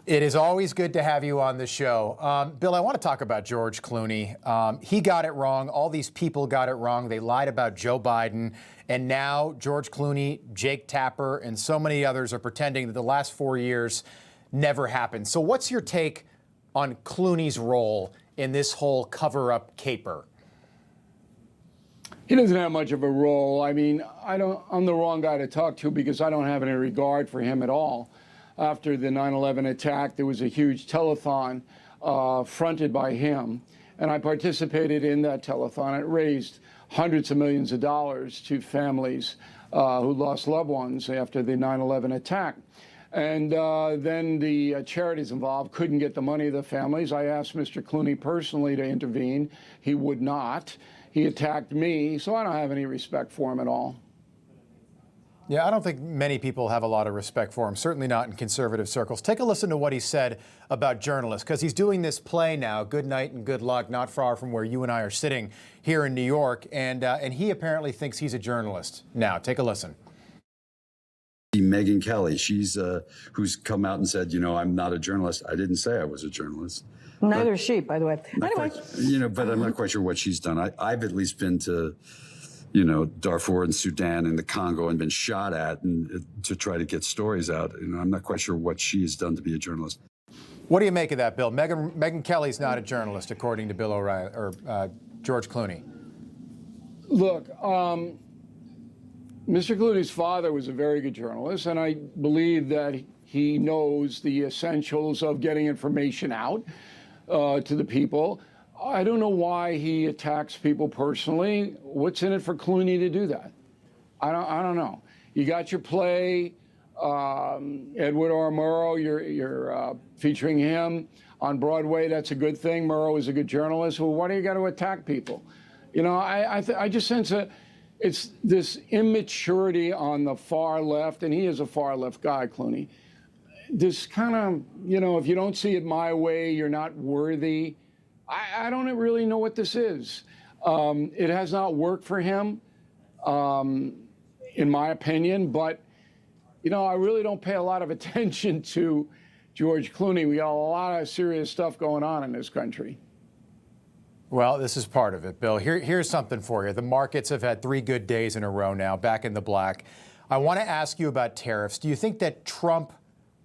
It is always good to have you on the show. Bill, I want to talk about George Clooney. He got it wrong. All these people got it wrong. They lied about Joe Biden. And now George Clooney, Jake Tapper, and so many others are pretending that the last 4 years never happened. So what's your take on Clooney's role in this whole cover-up caper? He doesn't have much of a role. I mean, I'm the wrong guy to talk to because I don't have any regard for him at all. After the 9/11 attack, there was a huge telethon fronted by him, and I participated in that telethon. It raised hundreds of millions of dollars to families who lost loved ones after the 9/11 attack. And then the charities involved couldn't get the money of the families. I asked Mr. Clooney personally to intervene. He would not. He attacked me, so I don't have any respect for him at all. Yeah, I don't think many people have a lot of respect for him, certainly not in conservative circles. Take a listen to what he said about journalists, because he's doing this play now, Good Night and Good Luck, not far from where you and I are sitting here in New York, and he apparently thinks he's a journalist now. Take a listen. Megyn Kelly, she's who's come out and said, you know, I'm not a journalist. I didn't say I was a journalist. Neither is she, by the way. Anyway. But I'm not quite sure what she's done. I've at least been to, you know, Darfur and Sudan and the Congo and been shot at and to try to get stories out. And I'm not quite sure what she has done to be a journalist. What do you make of that, Bill? Megyn Kelly's not a journalist, according to Bill O'Reilly or George Clooney. Look, Mr. Clooney's father was a very good journalist, and I believe that he knows the essentials of getting information out to the people. I don't know why he attacks people personally. What's in it for Clooney to do that? I don't know. You got your play, Edward R. Murrow. You're featuring him on Broadway. That's a good thing. Murrow is a good journalist. Well, why do you got to attack people? You know, I just sense it's this immaturity on the far left, and he is a far left guy, Clooney. This kind of, you know, if you don't see it my way, you're not worthy. I don't really know what this is. It has not worked for him, in my opinion, but, you know, I really don't pay a lot of attention to George Clooney. We got a lot of serious stuff going on in this country. Well, this is part of it, Bill. Here's something for you. The markets have had 3 good days in a row now, back in the black. I want to ask you about tariffs. Do you think that Trump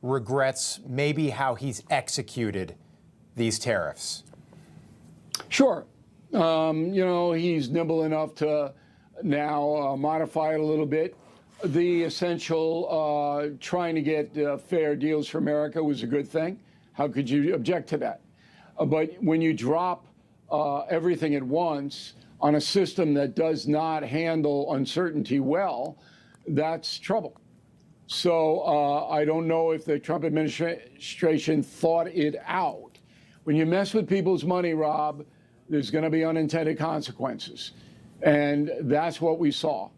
regrets maybe how he's executed these tariffs? Sure. You know, he's nimble enough to now modify it a little bit. The essential trying to get fair deals for America was a good thing. How could you object to that? But when you drop everything at once on a system that does not handle uncertainty well, that's trouble. So I don't know if the Trump administration thought it out. When you mess with people's money, Rob, there's going to be unintended consequences. And that's what we saw.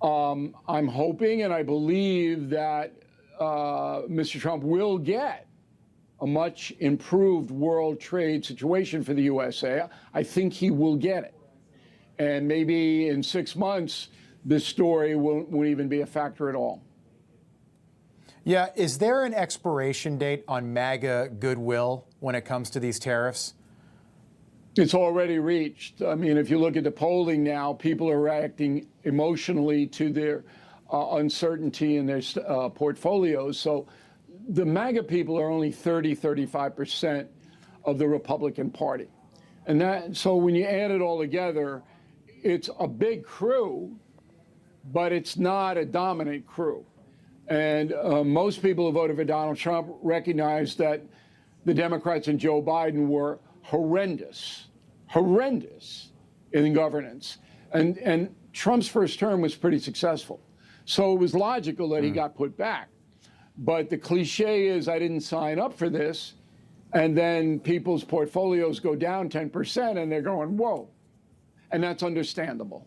I'm hoping and I believe that Mr. Trump will get a much improved world trade situation for the USA. I think he will get it. And maybe in 6 months, this story won't even be a factor at all. Yeah, is there an expiration date on MAGA goodwill when it comes to these tariffs? It's already reached. I mean, if you look at the polling now, people are reacting emotionally to their uncertainty in their portfolios. So the MAGA people are only 35% of the Republican Party. And so when you add it all together, it's a big crew, but it's not a dominant crew. And most people who voted for Donald Trump recognize that the Democrats and Joe Biden were horrendous in governance. And Trump's first term was pretty successful. So it was logical that he got put back. But the cliche is, I didn't sign up for this. And then people's portfolios go down 10% and they're going, whoa. And that's understandable.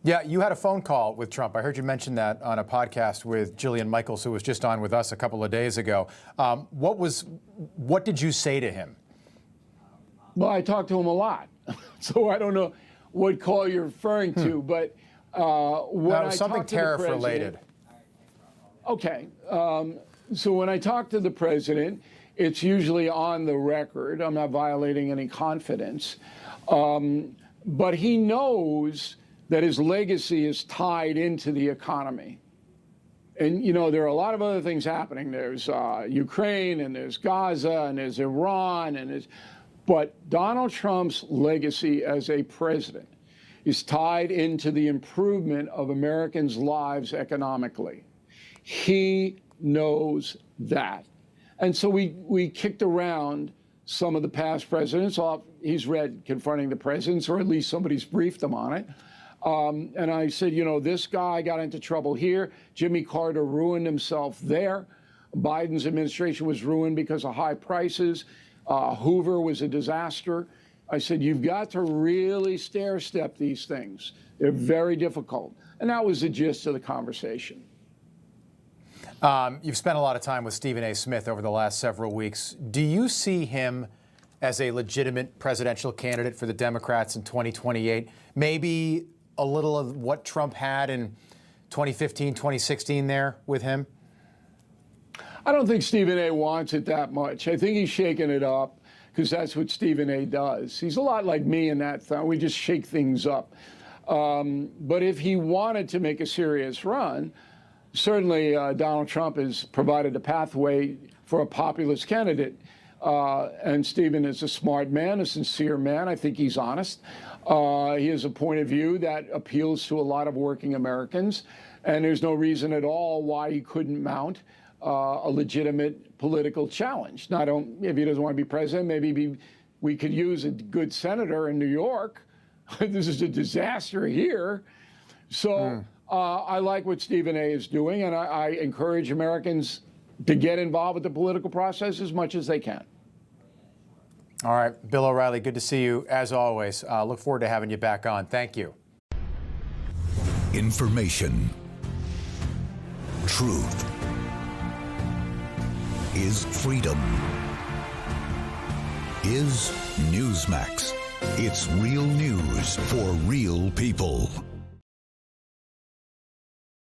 Yeah, you had a phone call with Trump. I heard you mention that on a podcast with Jillian Michaels, who was just on with us a couple of days ago. What did you say to him? Well, I talked to him a lot, so I don't know what call you're referring to, but when I something talked to tariff the president, related. Okay, So when I talk to the president, it's usually on the record. I'm not violating any confidence. But he knows that his legacy is tied into the economy. And, you know, there are a lot of other things happening. There's Ukraine, and there's Gaza, and there's Iran, but Donald Trump's legacy as a president is tied into the improvement of Americans' lives economically. He knows that. And so we kicked around some of the past presidents off. He's read Confronting the Presidents, or at least somebody's briefed him on it. And I said, you know, this guy got into trouble here. Jimmy Carter ruined himself there. Biden's administration was ruined because of high prices. Hoover was a disaster. I said, you've got to really stair-step these things. They're very difficult. And that was the gist of the conversation. You've spent a lot of time with Stephen A. Smith over the last several weeks. Do you see him as a legitimate presidential candidate for the Democrats in 2028? Maybe a little of what Trump had in 2015, 2016 there with him? I don't think Stephen A. wants it that much. I think he's shaking it up because that's what Stephen A. does. He's a lot like me in that we just shake things up. But if he wanted to make a serious run, certainly Donald Trump has provided a pathway for a populist candidate. And Stephen is a smart man, a sincere man. I think he's honest. He has a point of view that appeals to a lot of working Americans. And there's no reason at all why he couldn't mount a legitimate political challenge. Now, if he doesn't want to be president, maybe we could use a good senator in New York. This is a disaster here. So I like what Stephen A. is doing, and I encourage Americans to get involved with the political process as much as they can. All right, Bill O'Reilly, good to see you as always. Look forward to having you back on. Thank you. Information. Truth is freedom. Is Newsmax. It's real news for real people.